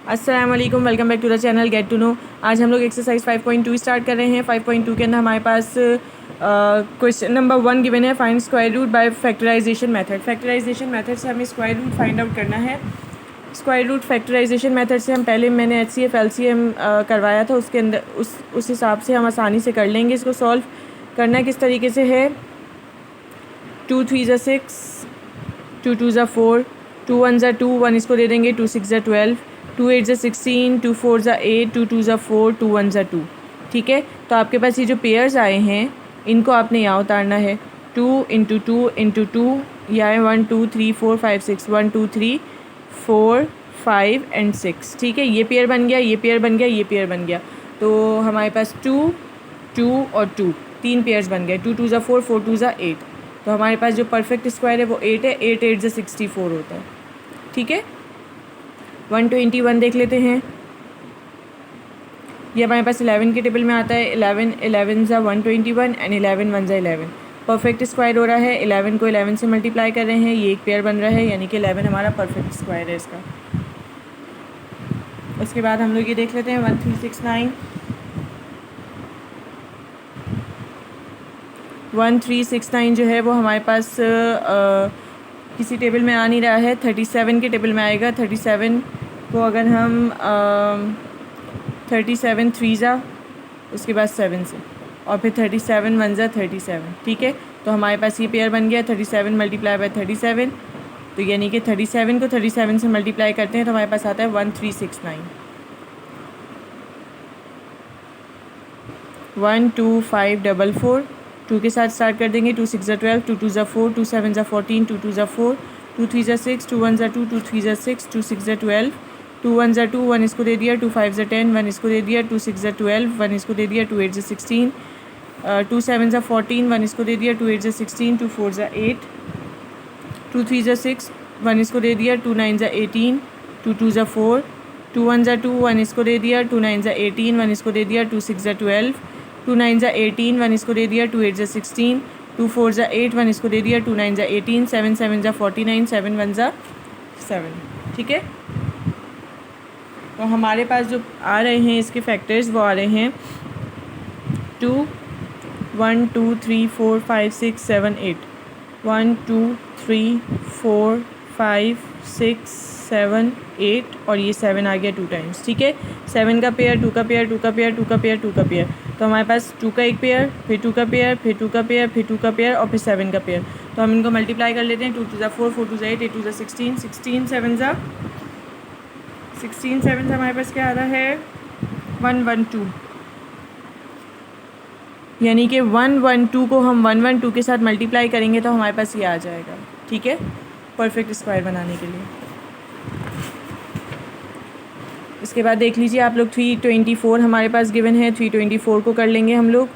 अस्सलाम वालेकुम, welcome back to the channel get to know. आज हम लोग एक्सरसाइज 5.2 स्टार्ट कर रहे हैं। 5.2 के अंदर हमारे पास क्वेश्चन नंबर 1 गिवन है, find square root by factorization method. Factorization method से हमें स्क्वायर रूट फाइंड आउट करना है। स्क्वायर रूट फैक्टराइजेशन मेथड से हम पहले मैंने HCF LCM करवाया था, उसके अंदर उस हिसाब से हम आसानी से कर लेंगे। इसको सॉल्व करना किस तरीके से है, 2 3 ज़ा 6, 2 2 ज़ा 4, 2 1 ज़ा 2, 1 इसको दे देंगे, 2 6 ज़ा 12, 2 8 ज़ा 16, 2 4 ज़ा 8, 2 2 ज़ा 4, 2 1 ज़ा 2। ठीक है, तो आपके पास ये जो पेयर्स आए हैं इनको आपने यहाँ उतारना है। 2 इंटू 2 इंटू 2, यह है 1 2 3 4 5 6, 1 2 3 4 5 एंड 6। ठीक है, ये पेयर बन गया, ये पेयर बन गया, ये पेयर बन गया। तो हमारे पास 2 2 और 2 तीन पेयर्स बन गए। 2 2 ज़ा 4, 4 2 ज़ा 8। तो हमारे पास जो परफेक्ट स्क्वायर है वो 8 है। 8 8 ज़ा 64 होता है। ठीक है, 121 देख लेते हैं। ये हमारे पास 11 के टेबल में आता है। 11 11 ज़ा 121 एंड 11 1 ज़ा 11। परफेक्ट स्क्वायर हो रहा है। 11 को 11 से मल्टीप्लाई कर रहे हैं, ये एक पेयर बन रहा है, यानी कि 11 हमारा परफेक्ट स्क्वायर है इसका। उसके बाद हम लोग ये देख लेते हैं 1369। 1369 जो है वो हमारे पास किसी टेबल में आ नहीं रहा है, 37 के टेबल में आएगा। 37 को अगर हम 37 3 ज़ा, उसके बाद 7 से, और फिर 37 1 ज़ा 37। ठीक है, तो हमारे पास ये पेयर बन गया 37 मल्टीप्लाई बाय 37। तो यानी कि 37 को 37 से मल्टीप्लाई करते हैं तो हमारे पास आता है 1369। 1 2 5 4 4, 2 के साथ स्टार्ट कर देंगे। 2 6 ज़ा 12, 2 2 ज़ा 4, 2 7 ज़ा 14, 2 2 ज़ा 4, 2 3 ज़ा 6, 2 1 ज़ा 2, 2 3 ज़ा 6, 2 6 ज़ा 12, 2 1 ज़ा 2, 1 इसको दे दिया, 2 5 ज़ा 10, 1 इसको दे दिया, 2 6 ज़ा 12, 1 इसको दे दिया, 2 8 ज़ा 16, 2 7 ज़ा 14, 1 इसको दे दिया, 2 8 ज़ा 16, 2 4 ज़ा 8, 2 3 ज़ा 6, 1 इसको दे दिया, 2 9 ज़ा 18, 2 2 ज़ा 4, 2 1 ज़ा 2, 1 इसको दे दिया, 2 9 ज़ा 18, 1 इसको दे दिया, 2 6 ज़ा 12, 2 9 ज़ा 18, 1 इसको दे दिया, 2 8 ज़ा 16, 2 4 ज़ा 8, 1 इसको दे दिया, 2 9 ज़ा 18, 7 7 ज़ा 49, 7 1 ज़ा 7। ठीक है, तो हमारे पास जो आ रहे हैं इसके फैक्टर्स वो आ रहे हैं 2 1 2 3 4 5 6 7 8, 1 2 3 4 5 6 7 8, और ये 7 आ गया 2 टाइम्स। ठीक है, 7 का पेयर, 2 का पेयर, 2 का पेयर, 2 का पेयर, 2 का पेयर। तो हमारे पास 2 का एक पेयर, फिर 2 का पेयर, फिर 2 का पेयर, फिर 2 का पेयर, और फिर 7 का पेयर। तो हम इनको मल्टीप्लाई कर लेते हैं। 2 2 ज़ा 4, 4 2 ज़ा 8, 8 2 ज़ा 16, 16 7 ज़ा 16 7 ज़ा हमारे पास क्या आ रहा है 112, यानी कि 112 को हम 112 के साथ मल्टीप्लाई करेंगे तो हमारे पास ये आ जाएगा। ठीक है, परफेक्ट स्क्वायर बनाने के लिए। इसके बाद देख लीजिए आप लोग 324 हमारे पास गिवन है। 324 को कर लेंगे हम लोग।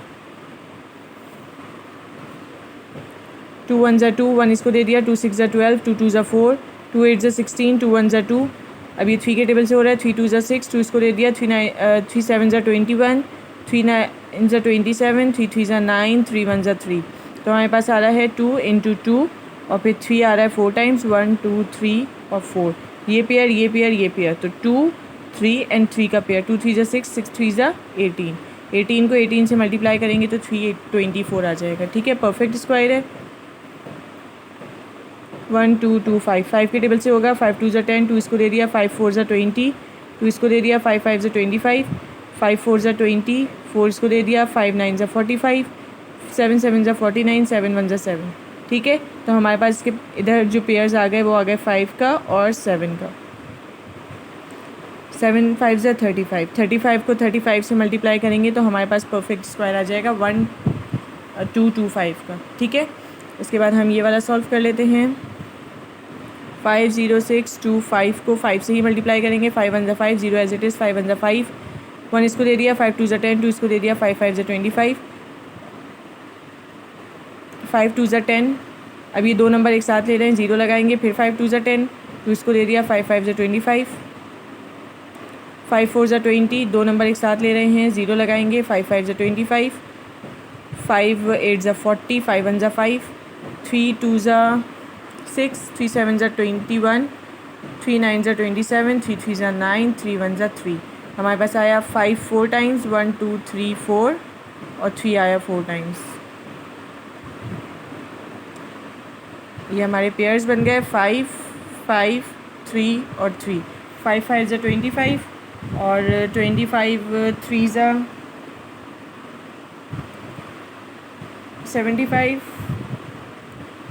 2 1 ज़ा 2, 1 इसको दे दिया, 2 6 ज़ा 12, 2 2 ज़ा 4, 2 8 ज़ा 16, 2 1 ज़ा 2। अब ये 3 के टेबल से हो रहा है। 3 2 ज़ा 6, 2 इसको दे दिया, 3 7 ज़ा 21, 3 9 ज़ा 27, 3 3 ज़ा 9, 3 1 ज़ा 3। तो हमारे पास आ रहा है 2 इंटू 2, और फिर 3 आ रहा है 4 टाइम्स, 1 2 3 और 4। ये पेयर, ये पेयर, ये पेयर, तो 2 3 एंड 3 का पेयर। 2 3 ज़ा 6, 6 3 ज़ा 18। 18 को 18 से मल्टीप्लाई करेंगे तो 324 आ जाएगा। ठीक है, परफेक्ट स्क्वायर है। 1 2 2 5, 5 के टेबल से होगा। 5 2 ज़ा 10, 2 इसको दे दिया, 5 4 ज़ा 20, 2 इसको दे दिया, 5 5 ज़ा 25, 5 4 ज़ा 20, 4 इसको दे दिया, 5 9 ज़ा 45, 7 7 ज़ा 49, 7 1 ज़ा 7। ठीक है, तो हमारे पास इसके इधर जो पेयर्स आ गए वो आ गए 5 का और 7 का। 7 5 ज़ा 35, 35 को 35 से मल्टीप्लाई करेंगे तो हमारे पास परफेक्ट स्क्वायर आ जाएगा 1225 का। ठीक है, इसके बाद हम ये वाला सॉल्व कर लेते हैं। 5 0 6 2 5 को 5 से ही मल्टीप्लाई करेंगे। 5 1 ज़ा 5, 0 एज इट इज़, 5 1 ज़ा 5, 1 इसको दे दिया, 5 2 ज़ा 10, 2 इसको दे दिया, 5 5 ज़ा 25, 5 2 ज़ा 10। अब ये दो नंबर एक साथ ले रहे हैं, 0 लगाएंगे, फिर 5 2 ज़ा 10, 2 इसको दे दिया, 5 5 ज़ा 25, 5 4 ज़ा 20, दो नंबर एक साथ ले रहे हैं, 0 लगाएंगे, 5 5 ज़ा 25, 5 8 ज़ा 40, 5 1 ज़ा 5, 3 2 ज़ा 6, 3 7 ज़ा 21, 3 9 ज़ा 27, 3 3 ज़ा 9, 3 1 ज़ा 3। हमारे पास आया 5 4 टाइम्स, 1 2 3 4 और 3 आया 4 टाइम्स। ये हमारे पेयर्स बन गए 5 5 3 और 3। 5 5 ज़ा 25 और 25 3 ज़ा 75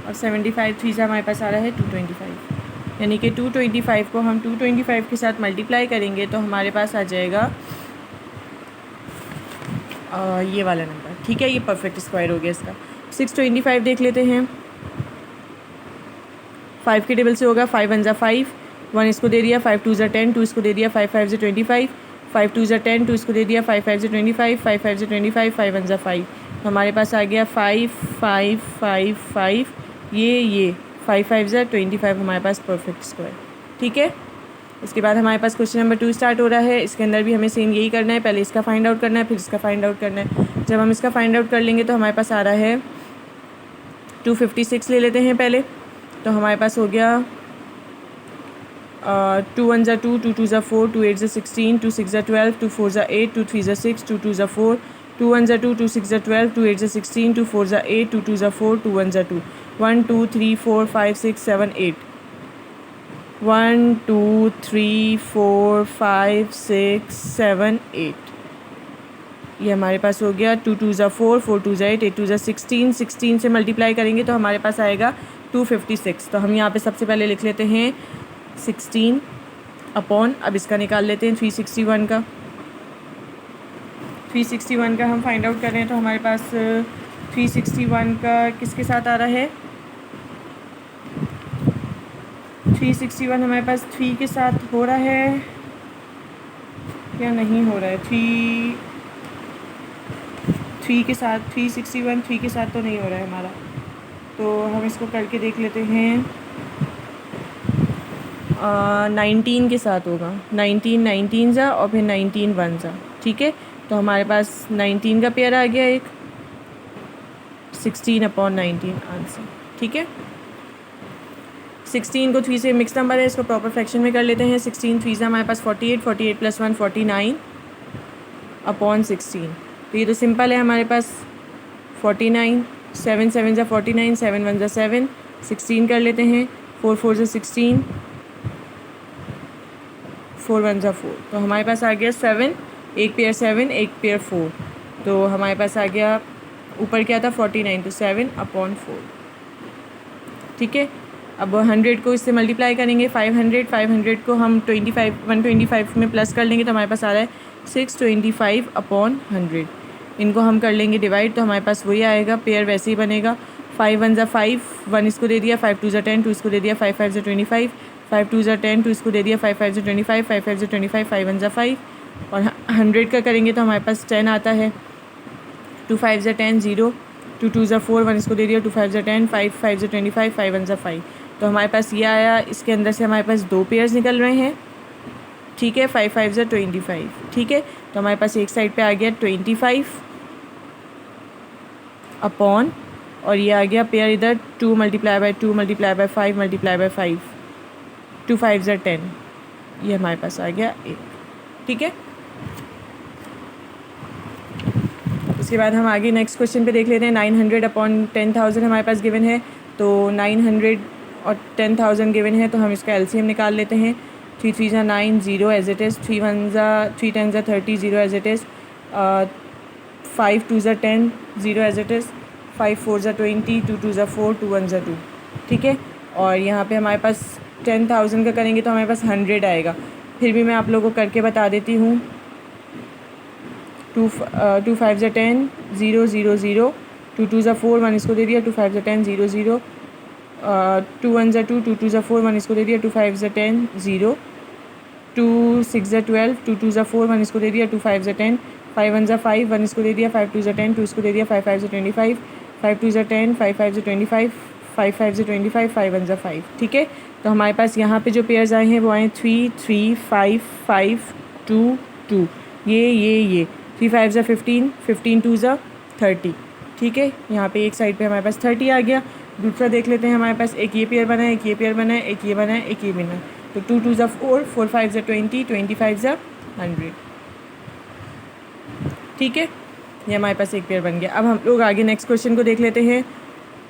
और 75 3 ज़ा हमारे पास आ रहा है 225। यानी कि 225 को हम 225 के साथ मल्टीप्लाई करेंगे तो हमारे पास आ जाएगा ये वाला नंबर। ठीक है, ये परफेक्ट स्क्वायर हो गया इसका। 625 देख लेते हैं। 5 के टेबल से होगा 5 1 ज़ा 5, 1 इसको दे दिया, 5 2 ज़ा 10, 2 इसको दे दिया, 5 5 ज़ा 25, 5 2 ज़ा 10, 2 इसको दे दिया, 5 5 ज़ा 25, 5 5 ज़ा 25, 5 1 ज़ा 5। तो हमारे पास आ गया 5 5 5 5, ये 5 5 ज़ा 25 हमारे पास परफेक्ट स्क्वायर। ठीक है, इसके बाद हमारे पास क्वेश्चन नंबर 2 स्टार्ट हो रहा है। इसके अंदर भी हमें सेम यही करना है, पहले इसका फाइंड आउट करना है, फिर इसका फाइंड आउट करना है। जब हम इसका फाइंड आउट कर लेंगे तो हमारे पास आ रहा है 256 ले लेते हैं पहले। तो हमारे पास हो गया 2 1 ज़ा 2, 2 2 ज़ा 4, 2 8 ज़ा 16, 2 6 ज़ा 12, 2 4 ज़ा 8, 2 3 ज़ा 6, 2 2 ज़ा 4, 2 1 ज़ा 2, 2 6 ज़ा 12, 2 8 ज़ा 16, 2 4 ज़ा 8, 2 2 ज़ा 4, 2 1 ज़ा 2, 1 2 3 4 5 6 7 8, 1 2 3 4 5 6 7 8। ये हमारे पास हो गया 2 2 ज़ा 4, 4 2 ज़ा 8, 8 2 ज़ा 16, 16 से मल्टीप्लाई करेंगे तो हमारे पास आएगा 256। तो हम यहाँ पे सबसे पहले लिख लेते हैं 16 अपॉन, अब इसका निकाल लेते हैं 361 का। 361 का हम फाइंड आउट कर रहे हैं तो हमारे पास 361 का किसके साथ आ रहा है, 361 हमारे पास 3 के साथ हो रहा है या नहीं हो रहा है। 3 के साथ 361 3 के साथ तो नहीं हो रहा है हमारा, तो हम इसको करके देख लेते हैं। 19 के साथ होगा, 19 19 ज़ा और फिर 19 1 ज़ा। ठीक है, तो हमारे पास 19 का पेयर आ गया एक, 16 अपॉन 19 आंसर। ठीक है, 16 को 3 से मिक्स नंबर है, इसको प्रॉपर फ्रैक्शन में कर लेते हैं। 16 3 ज़ा हमारे पास 48, 48 प्लस 1 49 अपॉन 16। तो ये तो सिंपल है हमारे पास 49, 7 7 ज़ा 49, 7 1 ज़ा 7, 16 कर लेते हैं, 4 4 ज़ा 16, 4 1 ज़ा 4। तो हमारे पास आ गया 7, एक पेयर 7, एक पेयर 4। तो हमारे पास आ गया ऊपर क्या था 49, तो 7 अपॉन 4। ठीक है, अब 100 को इससे मल्टीप्लाई करेंगे, 500 को हम 125 में प्लस कर लेंगे तो हमारे पास आ रहा है 625 अपॉन 100। इनको हम कर लेंगे डिवाइड तो हमारे पास वही आएगा, पेयर वैसे ही बनेगा। 5 1 ज़ा 5, 1 इसको दे दिया, 5 2 ज़ा 10, 2 इसको दे दिया, 5 5 ज़ा 25, 5 2 ज़ा 10, 2 इसको दे दिया, 5 5 ज़ा 25, 5 5 ज़ा 25, 5 1 ज़ा 5 और 100 का करेंगे तो हमारे पास 10 आता है। 2 5 ज़ा 10 0, 2 2 ज़ा 4, 1 इसको दे दिया, 2 5 ज़ा 10, 5 5 ज़ा 25, 5 1 ज़ा 5। तो हमारे पास ये आया, इसके अंदर से हमारे पास 2 पेयर्स निकल रहे हैं। ठीक है, 5 5 ज़ा 25। ठीक है, तो हमारे पास एक साइड पे आ गया 25 अपॉन, और ये आ गया पेयर इधर 2 multiply by 2 multiply by 5 multiply by 5, 2 5 ज़ा 10, ये हमारे पास आ गया 1। ठीक है, इसके बाद हम आगे नेक्स्ट क्वेश्चन पे देख लेते हैं। 900 अपॉन 10,000 हमारे पास गिवन है, तो 900 और 10,000 गिवन है तो हम इसका एलसीएम निकाल लेते हैं। 3 3 ज़ा 9 0 एज इट इज़, 3 10 ज़ा 30 0 एज इट इज़, 5 2 ज़ा 10 0 एज इट इज़, 5 4 ज़ा 20, 2 2 ज़ा 4, 2 1 ज़ा 2। ठीक है, और यहाँ पे हमारे पास 10,000 का करेंगे तो हमारे पास 100 आएगा। फिर भी मैं आप लोगों को करके बता देती हूँ। 2 5 ज़ा 10 0 0 0, 2 2 ज़ा 4, 1 इसको दे दिया, 2 5 ज़ा 10 0 0, 2 1 ज़ा 2, 2 2 ज़ा 4, 1 इसको दे दिया, 2 5 ज़ा 10 0, 2 6 ज़ा 12, 2 2 ज़ा 4, 1 इसको दे दिया, 2 5 ज़ा 10, 5 1 ज़ा 5, 1 इसको दे दिया, 5 2 ज़ा 10, 2 इसको दे दिया, 5 5 ज़ा 25, 5 2 ज़ा 10, 5 5 ज़ा 25, 5 5 ज़ा 25, 5 1 ज़ा 5। ठीक है, तो हमारे पास यहाँ पे जो पेयर्स आए हैं वो आए 3 3 5 5 2 2, ये 3 5 ज़ा 15, 15 2 ज़ा 30। ठीक है, यहाँ पे एक साइड पे हमारे पास 30 आ गया। दूसरा देख लेते हैं, हमारे पास एक ये पेयर बना है, एक ये पेयर बना है, एक ये बना है, एक ये बना है। तो 2 2 ज़ा 4, 4 5 ज़ा 20, 25 ज़ा 100। ठीक है, ये हमारे पास एक पेयर बन गया। अब हम लोग आगे नेक्स्ट क्वेश्चन को देख लेते हैं।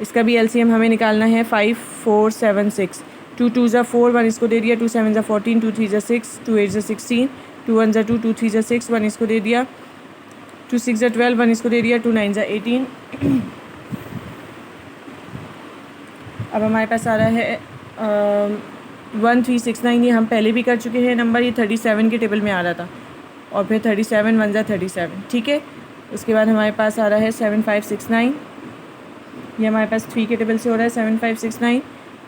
इसका भी एलसीएम हमें निकालना है। 5 4 7 6, 2 2 ज़ा 4, 1 इसको दे दिया, 2 7 ज़ा 14, 2 3 ज़ा 6, 2 8 ज़ा 16, 2 1 ज़ा 2, 2 3 ज़ा 6, 1 इसको दे दिया, 2 6 ज़ा 12, 1 इसको दे दिया, 2 9 ज़ा 18। अब हमारे पास आ रहा है 1369। ये हम पहले भी कर चुके हैं नंबर, ये 37 के टेबल में आ रहा था, और फिर 37 1 ज़ा 37। ठीक है, उसके बाद हमारे पास आ रहा है 7569। ये हमारे पास 3 के टेबल से हो रहा है 7569।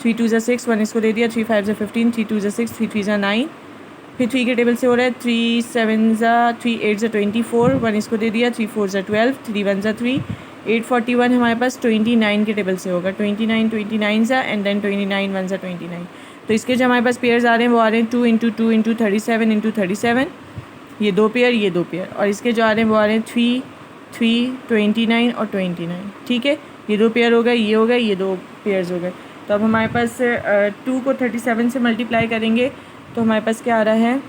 3 2 ज़ा 6, 1 इसको दे दिया, 3 5 ज़ा 15, 3 2 ज़ा 6, 3 3 ज़ा 9। फिर 3 के टेबल से हो रहा है 3 7 ज़ा 3 8 ज़ा 24, 1 इसको दे दिया, 3 4 ज़ा 12, 3 1 ज़ा 3, 8 41 हमारे पास 29 के टेबल से होगा। 29 ज़ा एंड देन 29 1 ज़ा 29। तो इसके जो हमारे पास पेयर्स आ रहे हैं वो आ रहे हैं 2 इंटू 2 इंटू 37 इंटू 37, ये 2 पेयर, ये 2 पेयर। और इसके जो आ रहे हैं वो आ रहे हैं 3 3 29 और 29। ठीक है, ये 2 पेयर हो गए, ये हो गए, ये 2 पेयर्स हो गए। तो अब हमारे पास 2 को 37 से मल्टीप्लाई करेंगे तो हमारे पास क्या आ रहा है,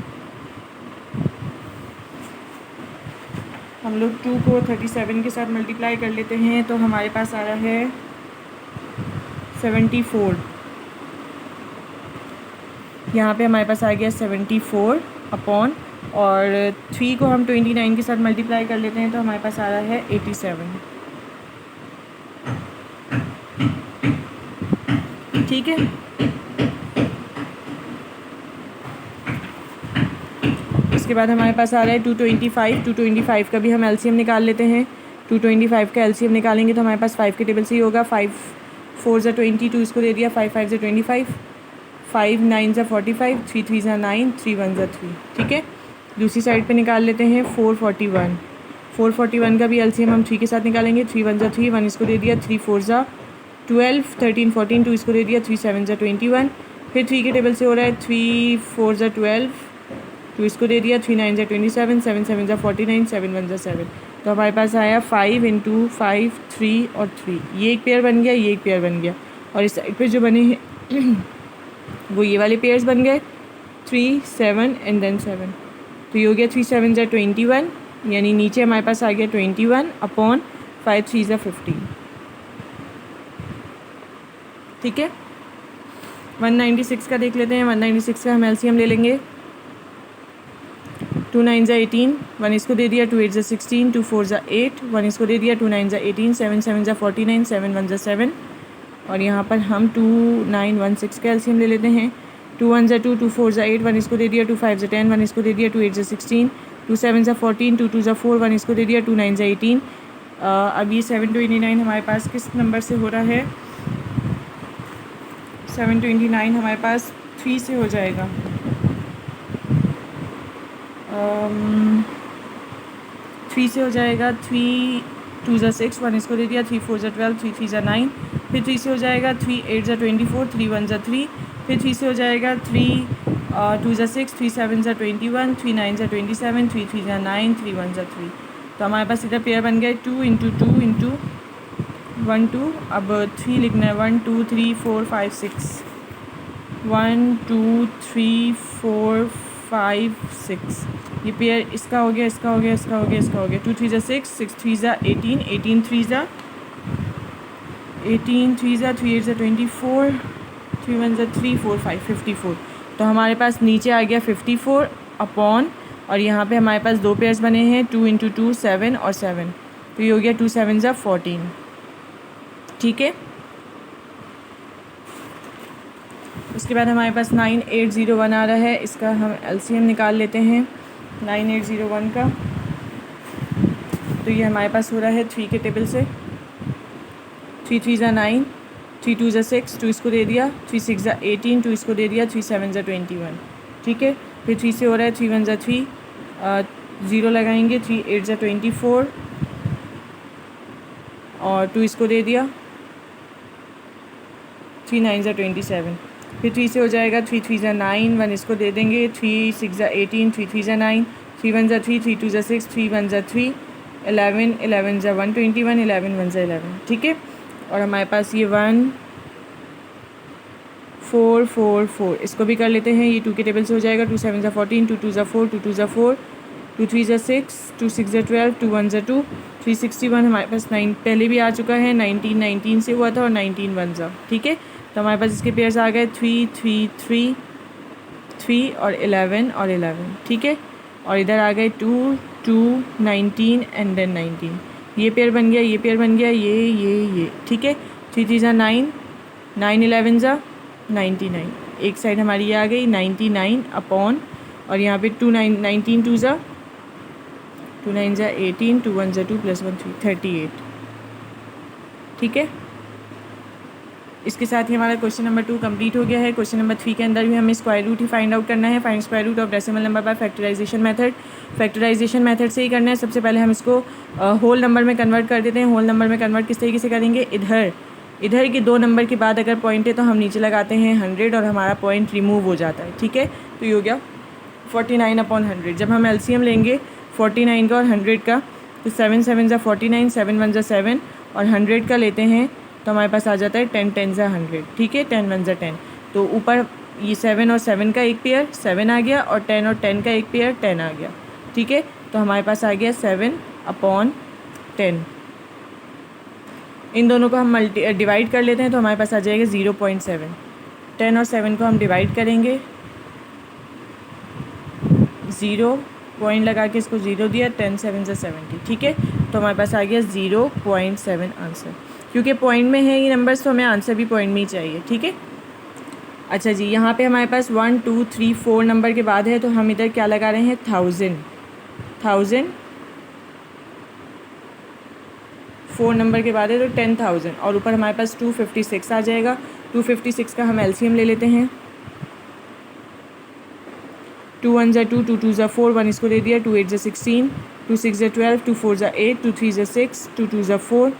हम लोग 2 को 37 के साथ मल्टीप्लाई कर लेते हैं तो हमारे पास आ रहा है 74। यहाँ पे हमारे पास आ गया 74 अपॉन, और 3 को हम 29 के साथ मल्टीप्लाई कर लेते हैं तो हमारे पास आ रहा है 87। ठीक है, उसके बाद हमारे पास आ रहा है 225। 225 का भी हम एलसीएम निकाल लेते हैं। 225 का एलसीएम निकालेंगे तो हमारे पास 5 के टेबल से ही होगा। 5 4 ज़ा 20, 2 इसको दे दिया, 5 5 ज़ा 25, 5 9 ज़ा 45, 3 3 ज़ा 9, 3 1 ज़ा 3। ठीक है, दूसरी साइड पे निकाल लेते हैं 441। 441 का भी एलसीएम हम 3 के साथ निकालेंगे। 3 1 ज़ा 3, 1 इसको दे दिया, 3 4 ज़ा 12, 13 14, 2 इसको दे दिया, 3 7 ज़ा 21। फिर 3 के टेबल से हो रहा है 3 4 ज़ा 12, 2 इसको दे दिया, 3 9 ज़ा 27, 7 7 ज़ा 49, 7 1 ज़ा 7। तो हमारे पास आया 5 इंटू 5 3 और 3, ये एक पेयर बन गया, ये एक पेयर बन गया। और इस साइड पे जो बने हैं वो ये वाले पेयर्स बन गए, 3 7 एंड देन 7। तो ये हो गया 3 7 ज़ा 21, यानी नीचे हमारे पास आ गया 21 अपॉन 5 3 ज़ा 15। ठीक है, 196 का देख लेते हैं। 196 का हम एलसीएम ले लेंगे। 2 9 ज़ा 18, 1 इसको दे दिया, 2 8 ज़ा 16, 2 4 ज़ा 8, 1 इसको दे दिया, 2 9 ज़ा 18, 7 7 ज़ा 49, 7 1 ज़ा 7। और यहाँ पर हम 2 9 1 6 का एलसीएम ले लेते हैं। 2 1 ज़ा 2, 2 4 ज़ा 8, 1 इसको दे दिया, 2 5 ज़ा 10, 1 इसको दे दिया, 2 8 ज़ा 16, 2 7 ज़ा 14, 2 2 ज़ा 4, 1 इसको दे दिया, 2 9 ज़ा 18। अब ये 729 हमारे पास किस नंबर से हो रहा है, 729 हमारे पास 3 से हो जाएगा। 3 से हो जाएगा। 3 2 ज़ा 6, 1 इसको दे दिया, 3 4 ज़ा 12, 3 3 ज़ा 9। फिर 3 से हो जाएगा 3 8 ज़ा 24, 3 1 ज़ा 3। फिर 3 से हो जाएगा 3 2 ज़ा 6, 3 7 ज़ा 21, 3 9 ज़ा 27, 3 3 ज़ा 9, 3 1 ज़ा 3। तो हमारे पास इधर पेयर बन गए 2 इंटू 2 इंटू 1 2। अब 3 लिखना है, 1 2 3 4 5 6, 1 2 3 4 5 6। ये पेयर इसका हो गया, इसका हो गया, इसका हो गया, इसका हो गया। 2 3 ज़ा 6, 6 3 ज़ा 18, 18 3 ज़ा 18, 3 ज़ा 3 8 ज़ा 24, 3 1 ज़ा 3 4 5 54। तो हमारे पास नीचे आ गया 54 अपॉन, और यहाँ पे हमारे पास 2 पेयर्स बने हैं, 2 इंटू 2 7 और 7। तो ये हो गया 2 7 ज़ा 14। ठीक है, उसके बाद हमारे पास 9801 आ रहा है। इसका हम एलसीएम निकाल लेते हैं 9801 का। तो ये हमारे पास हो रहा है 3 के टेबल से। 3 3 ज़ा 9, 3 2 ज़ा 6, 2 इसको दे दिया, 3 6 ज़ा 18, 2 इसको दे दिया, 3 7 ज़ा 21। ठीक है, फिर 3 से हो रहा है 3 1 ज़ा 3, 0 लगाएंगे, 3 8 ज़ा 24 और 2 इसको दे दिया, 3 9 ज़ा 27। फिर 3 से हो जाएगा 3 3 ज़ा 9, 1 इसको दे देंगे, 3 6 ज़ा 18, 3 3 ज़ा 9, 3 1 ज़ा 3, 3 2 ज़ा 6, 3 1 ज़ा 3, 11 11 ज़ा 121, 11 1 ज़ा 11। ठीक है, और हमारे पास ये 1 4 4 4। इसको भी कर लेते हैं, ये 2 के टेबल से हो जाएगा। 2 7 ज़ा 14, 2 2 ज़ा 4, 2 2 ज़ा 4, 2 3 ज़ा 6, 2 6 ज़ा 12, 2 1 ज़ा 2, 361 हमारे पास 9 पहले भी आ चुका है। 19 19 से हुआ था और 19 1 ज़ा, ठीक है। तो हमारे पास इसके पेयर्स आ गए 3 3 3 3 और 11 और 11, ठीक है। और इधर आ गए 2 2 19 एंड देन 19। ये पेयर बन गया, ये पेयर बन गया, ये, ठीक है। 3 3 ज़ा 9, 9 11 ज़ा 99। एक साइड हमारी ये आ गई 99 अपॉन, और यहाँ पे 2 9 19 2 ज़ा 2 9 ज़ा 18, 2 1 ज़ा 2 प्लस 1 3 38, ठीक है। इसके साथ ही हमारा क्वेश्चन नंबर 2 कंप्लीट हो गया है। क्वेश्चन नंबर 3 के अंदर भी हमें स्क्वायर रूट ही फाइंड आउट करना है। Find square root of decimal number by factorization method. Factorization method से ही करना है। सबसे पहले हम इसको होल नंबर में कन्वर्ट कर देते हैं। होल नंबर में कन्वर्ट किस तरीके से करेंगे, इधर के 2 नंबर के बाद अगर पॉइंट है तो हम नीचे लगाते हैं 100 और हमारा पॉइंट रिमूव हो जाता है, ठीक है। तो ये हो गया 49 अपॉन 100। जब हम एलसीएम लेंगे 49 का और 100 का, तो 7 7 ज़ा 49, 7 1 ज़ा 7 और 100 का लेते हैं तो हमारे पास आ जाता है 10 10 ज़ा 100, ठीक है। 10 1 ज़ा 10, तो ऊपर ये 7 और 7 का एक पेयर 7 आ गया और 10 और 10 का एक पेयर 10 आ गया, ठीक है। तो हमारे पास आ गया 7 अपॉन 10। इन दोनों को हम डिवाइड कर लेते हैं तो हमारे पास आ जाएगा 0.7। 10 और 7 को हम डिवाइड करेंगे, 0 पॉइंट लगा के इसको 0 दिया, 10 7 ज़ा 70, ठीक है। तो हमारे पास आ गया 0.7 आंसर। क्योंकि पॉइंट में है ये नंबर्स तो हमें आंसर भी पॉइंट में ही चाहिए, ठीक है। अच्छा जी, यहाँ पे हमारे पास 1 2 3 4 नंबर के बाद है तो हम इधर क्या लगा रहे हैं, 1000। 4 नंबर के बाद है तो 10,000 और ऊपर हमारे पास 256 आ जाएगा। 256 का हम एलसीएम ले लेते हैं। 2 1 ज़ा 2, 2 2 ज़ा 4, 1 इसको दे दिया, 2 8 ज़ा 16, 2 6 ज़ा 12, 2 4 ज़ा 8, 2 3 ज़ा 6, 2 2 ज़ा 4,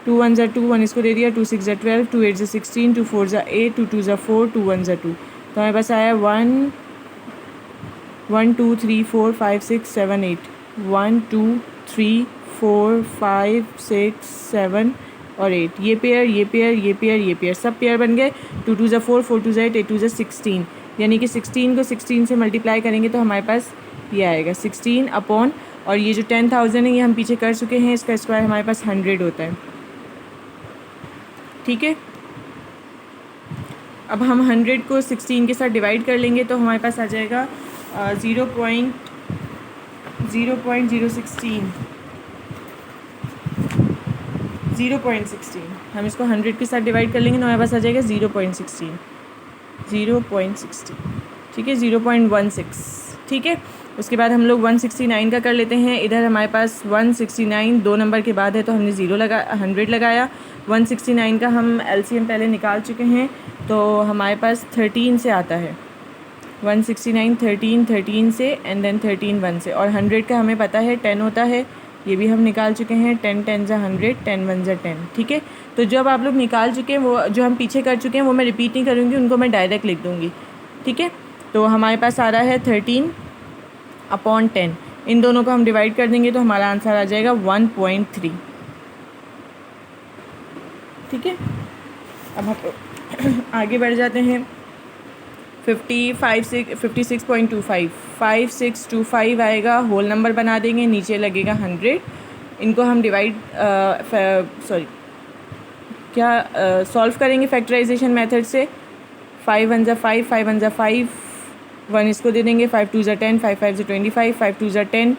2 1 ज़ा 2, 1 इसको दे दिया, 2 6 ज़ा 12, 2 8 ज़ा 16, 2 4 ज़ा 8, 2 2 ज़ा 4, 2 1 ज़ा 2। तो हमारे पास आया 1 1 2 3 4 5 6 7 8, 1 2 3 4 5 6 7 और 8। ये पेयर, ये पेयर, ये पेयर, ये पेयर, सब पेयर बन गए। 2 2 ज़ा 4, 4 2 ज़ा 8, 8 2 ज़ा 16, यानी कि 16 को 16 से मल्टीप्लाई करेंगे तो हमारे पास ये आएगा 16 अपॉन, और ये जो 10,000 है ये हम पीछे कर चुके हैं, इसका स्क्वायर हमारे पास 100 होता है, ठीक है। अब हम 100 को 16 के साथ डिवाइड कर लेंगे तो हमारे पास आ जाएगा 0.016। हम इसको 100 के साथ डिवाइड कर लेंगे तो हमारे पास आ जाएगा 0.16, ठीक है, 0.16, ठीक है। उसके बाद हम लोग 169 का कर लेते हैं। इधर हमारे पास 169 2 नंबर के बाद है तो हमने 100 लगाया। 169 का हम एलसीएम पहले निकाल चुके हैं तो हमारे पास 13 से आता है। 169 13 से एंड देन 13 1 से, और 100 का हमें पता है 10 होता है, ये भी हम निकाल चुके हैं। 10 10 ज़ा 100, 10 1 ज़ा 10, ठीक है। तो जब आप लोग निकाल चुके हैं वो जो हम पीछे कर चुके हैं वो मैं रिपीट नहीं करूँगी, उनको मैं डायरेक्ट लिख दूँगी, ठीक है। तो हमारे पास आ रहा है 13 अपॉन 10। इन दोनों को हम डिवाइड कर देंगे तो हमारा आंसर आ जाएगा 1.3, ठीक है। अब हम आगे बढ़ जाते हैं। 56.25 5625 आएगा, होल नंबर बना देंगे, नीचे लगेगा 100। इनको हम सॉल्व करेंगे फैक्टराइजेशन मेथड से। 5 1 ज़ा 5, 5 1 ज़ा 5, 1 इसको दे देंगे, 5 2 ज़ा 10, 5 5 ज़ा 25, 5 2 ज़ा 10,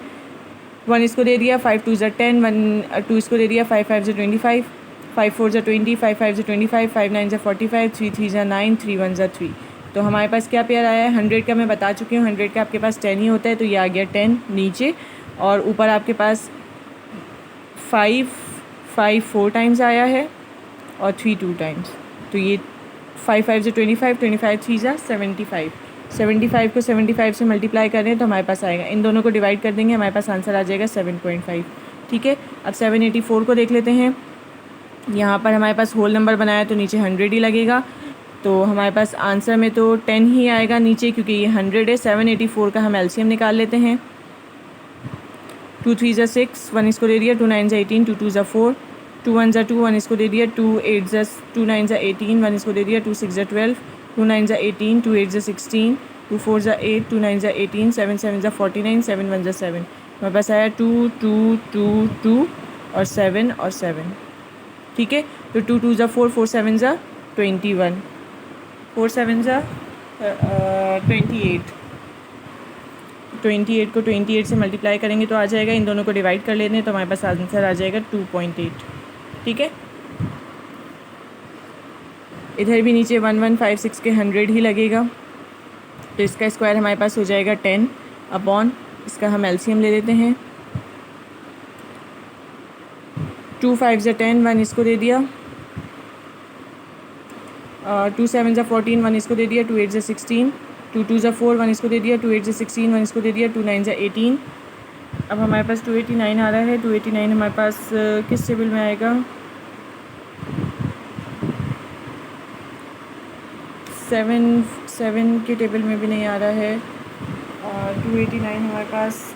1 इसको दे दिया, 5 2 ज़ा 10, 1 2 इसको दे दिया, 5 5 ज़ा 25, 5 4 ज़ा 20, 5 5 ज़ा 25, 5 9 ज़ा 45, 3 3 ज़ा 9, 3 1 ज़ा 3। तो हमारे पास क्या पेयर आया है, 100 का मैं बता चुकी हूँ। 100 का आपके पास 10 ही होता है तो ये आ गया 10 नीचे, और ऊपर आपके पास 5 5 4 टाइम्स आया है और 3 2 टाइम्स। तो ये 5 5 ज़ा 25, 25 3 ज़ा 75, 75 को 75 से मल्टीप्लाई करें तो हमारे पास आएगा, इन दोनों को डिवाइड कर देंगे, हमारे पास आंसर आ जाएगा 7.5, ठीक है। अब 784 को देख लेते हैं। यहाँ पर हमारे पास होल नंबर बनाया तो नीचे 100 ही लगेगा, तो हमारे पास आंसर में तो 10 ही आएगा नीचे, क्योंकि ये 100 है। 784 का हम एलसीएम निकाल लेते हैं। 2 3 ज़ा 6, 1 इसको दे दिया, 2 9 ज़ा 18, 2 2 ज़ा 4, 2 1 ज़ा 2, 1 इसको दे दिया, 2 8 ज़ा 2 9 ज़ा 18, 1 इसको दे दिया, 2 6 ज़ा 12, 2 9 ज़ा 18, 2 8 ज़ा 16, 2 4 ज़ा 8, 2 9 ज़ा 18, 7 7 ज़ा 49, 7 1 ज़ा 7। हमारे पास आया 2 2 2 2 और 7 और 7। ठीक है, तो 2 2 ज़ा 4, 4 7 ज़ा 21, 4 7 ज़ा 28। 28 को 28 से मल्टीप्लाई करेंगे तो आ जाएगा। इन दोनों को डिवाइड कर लेते हैं तो हमारे पास आंसर आ जाएगा 2.8। ठीक है, इधर भी नीचे 1156 के 100 ही लगेगा, तो इसका स्क्वायर हमारे पास हो जाएगा 10 अपॉन, इसका हम एलसीएम ले लेते हैं। 2 5 ज़ा 10, 1 इसको दे दिया, 2 7 ज़ा 14, 1 इसको दे दिया, 2 8 ज़ा 16, 2 2 ज़ा 4, 1 इसको दे दिया, 2 8 ज़ा 16, 1 इसको दे दिया, 2 9 ज़ा 18। अब हमारे पास 289 आ रहा है। 289 हमारे पास किस टेबल में आएगा? 7 के टेबल में भी नहीं आ रहा है। 289 हमारे पास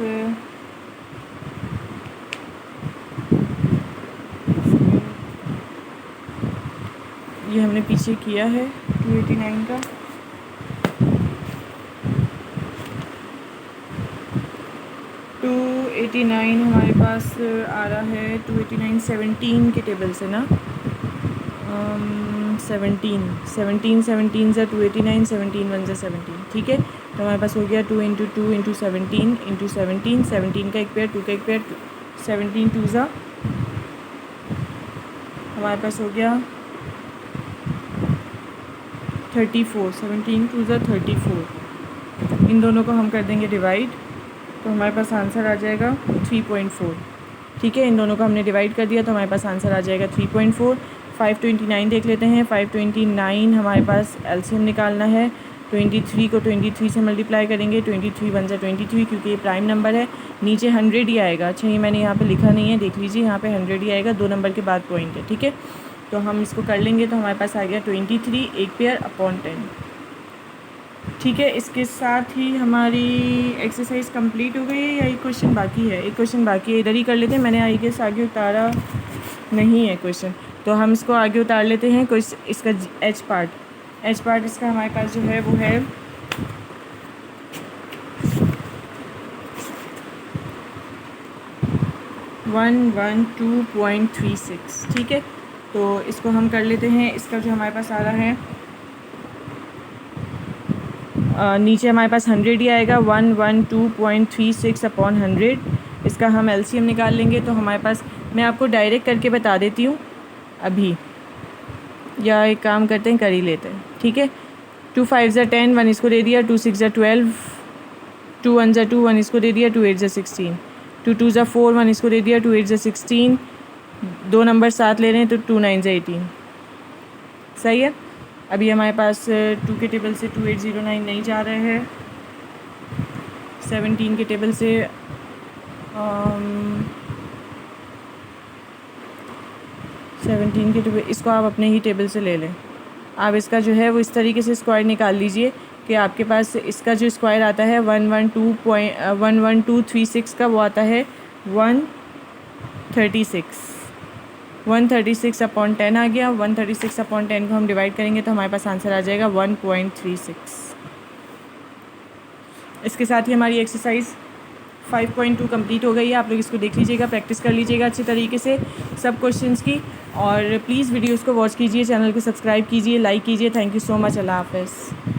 ये हमने पीछे किया है 289 का। टू 289 हमारे पास आ रहा है 289 17 के टेबल से ना, 17 ज़ा 289, 17 1 ज़ा 17। ठीक है, तो हमारे पास हो गया 2 इंटू 2 इंटू 17 इंटू 17, 17 का एक पेयर, 2 का एक पेयर, 17 2 ज़ा हमारे पास हो गया 34, 17 2 ज़ा 34। इन दोनों को हम कर देंगे डिवाइड, तो हमारे पास आंसर आ जाएगा 3.4। ठीक है, इन दोनों को हमने डिवाइड कर दिया तो हमारे पास आंसर आ जाएगा 3.4। 529 देख लेते हैं। 529 हमारे पास एलसीएम निकालना है। 23 को 23 से मल्टीप्लाई करेंगे, 23 1 ज़ा 23, क्योंकि ये प्राइम नंबर है। नीचे 100 ही आएगा। अच्छा, ये मैंने यहाँ पे लिखा नहीं है, देख लीजिए, यहाँ पे 100 ही आएगा, 2 नंबर के बाद पॉइंट है। ठीक है, तो हम इसको कर लेंगे तो हमारे पास आ गया 23 एक पेयर अपॉन 10। ठीक है, इसके साथ ही हमारी एक्सरसाइज कंप्लीट हो गई है या एक क्वेश्चन बाकी है? एक क्वेश्चन बाकी है, इधर ही कर लेते हैं। मैंने आई गेस आगे उतारा नहीं है क्वेश्चन, तो हम इसको आगे उतार लेते हैं। इसका एच पार्ट इसका हमारे पास जो है वो है 112.36। ठीक है, तो इसको हम कर लेते हैं। इसका जो हमारे पास आ रहा है नीचे हमारे पास 100 ही आएगा, 112.36 अपॉन 100। इसका हम एलसीएम निकाल लेंगे तो हमारे पास, मैं आपको डायरेक्ट करके बता देती हूँ अभी, या एक काम करते हैं, कर ही लेते हैं। ठीक है, 2 5 ज़ा 10, 1 इसको दे दिया, 2 6 ज़ा 12, 2 1 ज़ा 2, 1 इसको दे दिया, 2 8 ज़ा 16, 2 2 ज़ा 4, 1 इसको दे दिया, 2 8 ज़ा 16, 2 नंबर साथ ले रहे हैं तो 2 9 ज़ा 18। सही है, अभी हमारे पास 2 के टेबल से 2809 नहीं जा रहे हैं। 17 के टेबल से 17 के टेबल, इसको आप अपने ही टेबल से ले लें। आप इसका जो है वो इस तरीके से स्क्वायर निकाल लीजिए कि आपके पास इसका जो स्क्वायर आता है 11236 का, वो आता है 136 अपॉन 10 आ गया। 136 अपॉन 10 को हम डिवाइड करेंगे तो हमारे पास आंसर आ जाएगा 1.36। इसके साथ ही हमारी एक्सरसाइज 5.2 कंप्लीट हो गई है। आप लोग इसको देख लीजिएगा, प्रैक्टिस कर लीजिएगा अच्छे तरीके से सब क्वेश्चंस की, और प्लीज़ वीडियोस को वॉच कीजिए, चैनल को सब्सक्राइब कीजिए, लाइक कीजिए। Thank you so much. Allah हाफ़िज़।